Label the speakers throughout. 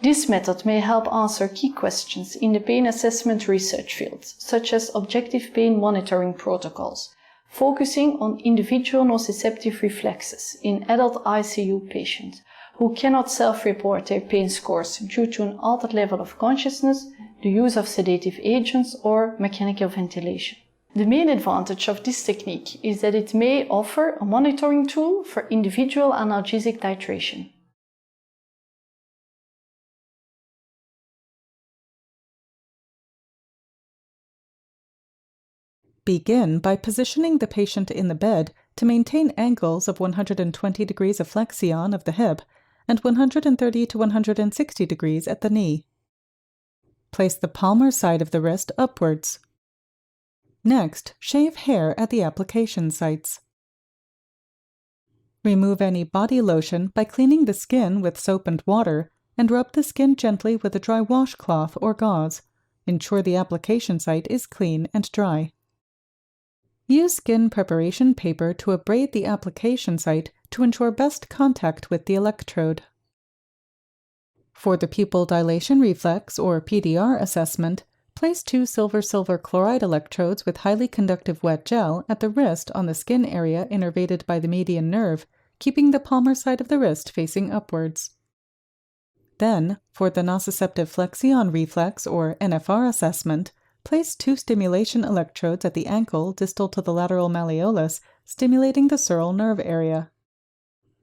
Speaker 1: This method may help answer key questions in the pain assessment research field, such as objective pain monitoring protocols, focusing on individual nociceptive reflexes in adult ICU patients who cannot self-report their pain scores due to an altered level of consciousness, the use of sedative agents, or mechanical ventilation. The main advantage of this technique is that it may offer a monitoring tool for individual analgesic titration.
Speaker 2: Begin by positioning the patient in the bed to maintain angles of 120 degrees of flexion of the hip and 130 to 160 degrees at the knee. Place the palmar side of the wrist upwards. Next, shave hair at the application sites. Remove any body lotion by cleaning the skin with soap and water and rub the skin gently with a dry washcloth or gauze. Ensure the application site is clean and dry. Use skin preparation paper to abrade the application site to ensure best contact with the electrode. For the pupil dilation reflex or PDR assessment, place 2 silver-silver chloride electrodes with highly conductive wet gel at the wrist on the skin area innervated by the median nerve, keeping the palmar side of the wrist facing upwards. Then, for the nociceptive flexion reflex or NFR assessment, place 2 stimulation electrodes at the ankle distal to the lateral malleolus, stimulating the sural nerve area.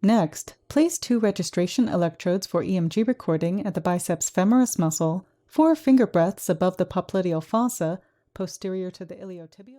Speaker 2: Next, place 2 registration electrodes for EMG recording at the biceps femoris muscle, 4 finger breadths above the popliteal fossa, posterior to the iliotibial.